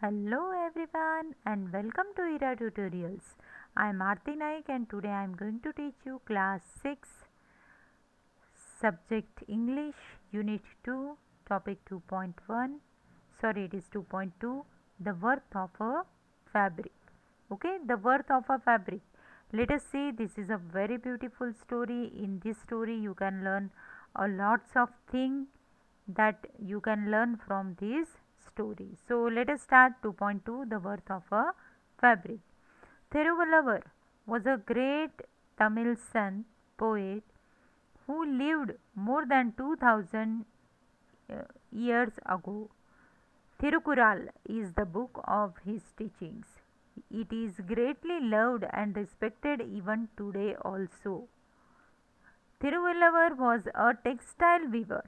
Hello everyone and welcome to Ira Tutorials. I am Aarti Naik and today I am going to teach you class 6 subject English unit 2 topic 2.1, sorry it is 2.2, the worth of a fabric. Okay, the worth of a fabric. Let us see, this is a very beautiful story. In this story you can learn a lots of things that you can learn from this story. So let us start 2.2, the worth of a fabric. Thiruvallavar was a great Tamil sant poet who lived more than 2000 years ago. Thirukural is the book of his teachings. It is greatly loved and respected even today also. Thiruvallavar was a textile weaver.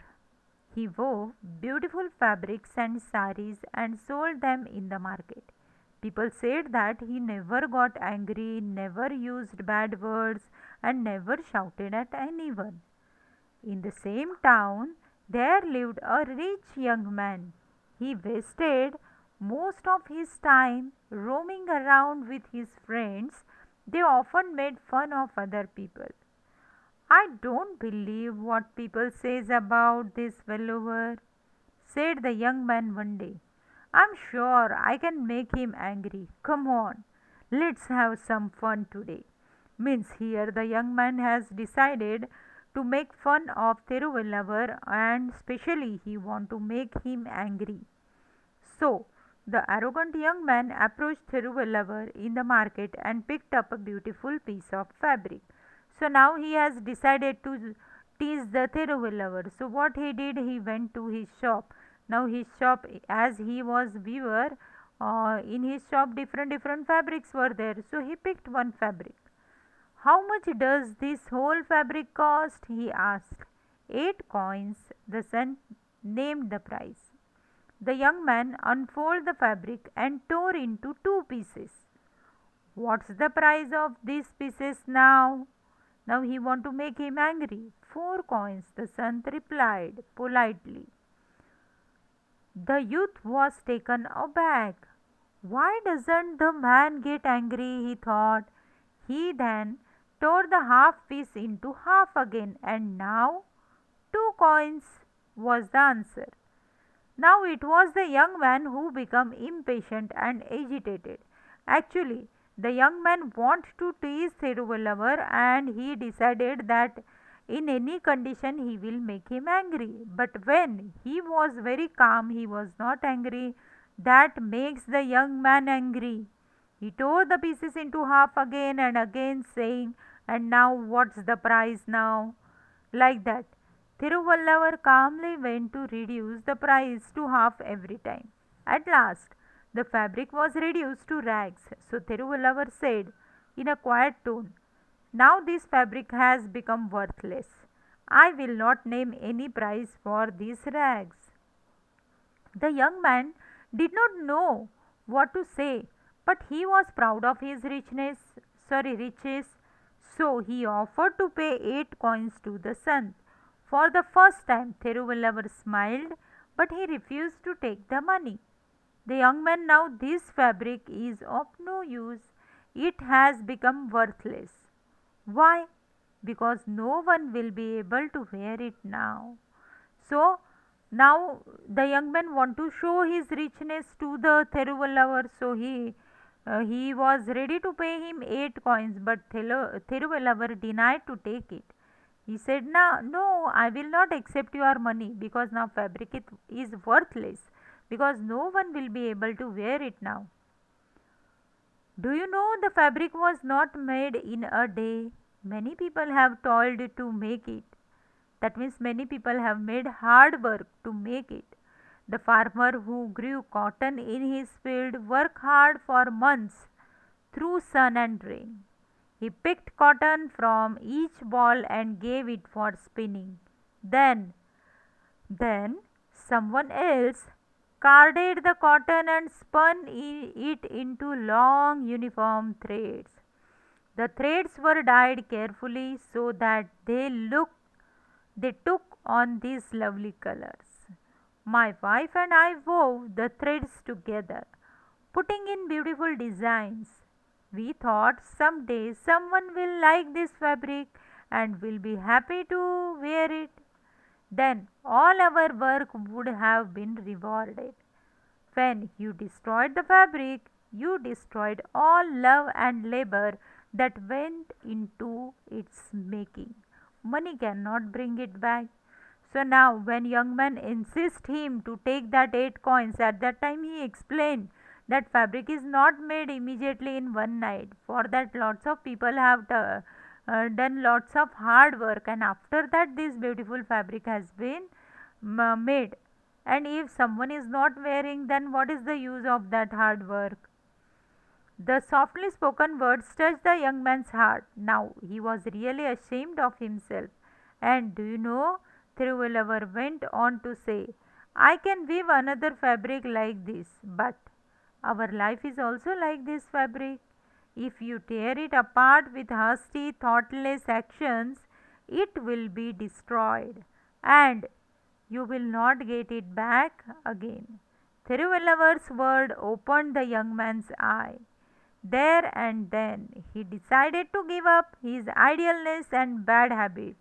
He wove beautiful fabrics and saris and sold them in the market. People said that he never got angry, never used bad words, and never shouted at anyone. In the same town, there lived a rich young man. He wasted most of his time roaming around with his friends. They often made fun of other people. I don't believe what people says about this fellow, said the young man one day. I'm sure I can make him angry. Come on, let's have some fun today. Means here the young man has decided to make fun of Thiruvallavar and specially he want to make him angry. So the arrogant young man approached Thiruvallavar in the market and picked up a beautiful piece of fabric. So now he has decided to tease the Thiruvallavar. So what he did, he went to his shop. Now his shop, as he was weaver, in his shop different fabrics were there. So he picked one fabric. How much does this whole fabric cost? He asked. 8 coins, the son named the price. The young man unfolded the fabric and tore into two pieces. What's the price of these pieces now? Now he want to make him angry. 4 coins, the son replied politely. The youth was taken aback. Why doesn't the man get angry? He thought. He then tore the half piece into half again, and now 2 coins was the answer. Now it was the young man who became impatient and agitated. Actually, the young man wanted to tease Thiruvallavar and he decided that in any condition he will make him angry. But when he was very calm, he was not angry. That makes the young man angry. He tore the pieces into half again and again, saying, "And now what's the price now?" Like that. Thiruvallavar calmly went to reduce the price to half every time. At last, the fabric was reduced to rags. So Thiruvallavar said in a quiet tone, "Now this fabric has become worthless. I will not name any price for these rags." The young man did not know what to say, but he was proud of his riches, so he offered to pay 8 coins to the son. For the first time, Thiruvallavar smiled, but he refused to take the money. The young man, now this fabric is of no use. It has become worthless. Why? Because no one will be able to wear it now. So now the young man want to show his richness to the Thiruvallavar. So he was ready to pay him 8 coins, but Thiruvallavar denied to take it. He said, "No, no, I will not accept your money because now fabric is worthless because no one will be able to wear it now." Do you know the fabric was not made in a day? Many people have toiled to make it. That means many people have made hard work to make it. The farmer who grew cotton in his field worked hard for months through sun and rain. He picked cotton from each ball and gave it for spinning. Then, then someone else carded the cotton and spun it into long uniform threads. The threads were dyed carefully so that they took on these lovely colors. My wife and I wove the threads together. putting in beautiful designs. We thought someday someone will like this fabric and will be happy to wear it. Then all our work would have been rewarded. When you destroyed the fabric, you destroyed all love and labor that went into its making. Money cannot bring it back. So now, when young men insist him to take that 8 coins, at that time he explained that fabric is not made immediately in one night. For that, lots of people have done lots of hard work, and after that, this beautiful fabric has been made. And if someone is not wearing, then what is the use of that hard work? The softly spoken words touched the young man's heart. Now he was really ashamed of himself. And do you know, Thiruvalluvar went on to say, I can weave another fabric like this, but our life is also like this fabric. If you tear it apart with hasty, thoughtless actions, it will be destroyed. And you will not get it back again. Thiruvallavar's word opened the young man's eye. There and then he decided to give up his idleness and bad habit.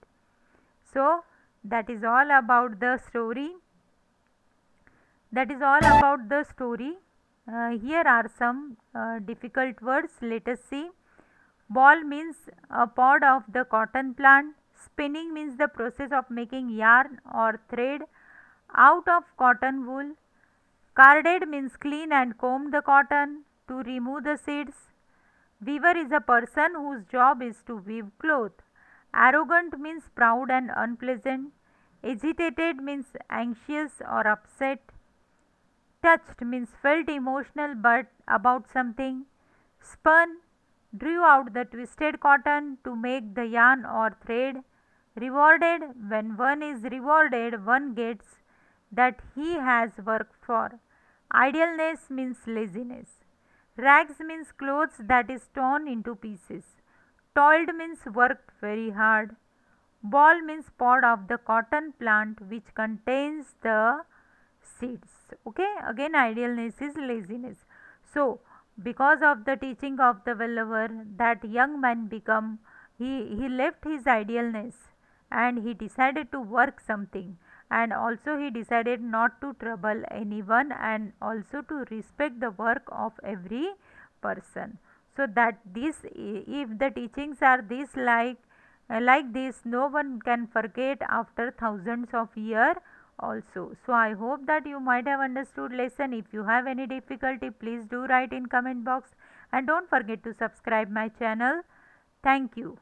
So that is all about the story. That is all about the story. Here are some difficult words. Let us see. Ball means a pod of the cotton plant. Spinning means the process of making yarn or thread out of cotton wool. Carded means clean and comb the cotton to remove the seeds. Weaver is a person whose job is to weave cloth. Arrogant means proud and unpleasant. Agitated means anxious or upset. Touched means felt emotional but about something. Spun, drew out the twisted cotton to make the yarn or thread. Rewarded, when one is rewarded, one gets that he has worked for. Idleness means laziness. Rags means clothes that is torn into pieces. Toiled means worked very hard. Ball means pod of the cotton plant which contains the seeds. Okay, again idleness is laziness. So because of the teaching of the Wellover, that young man become, he left his idleness and he decided to work something, and also he decided not to trouble anyone and also to respect the work of every person. So that this, if the teachings are this like this, no one can forget after thousands of years also. So I hope that you might have understood lesson. If you have any difficulty, please do write in comment box, and don't forget to subscribe my channel. Thank you.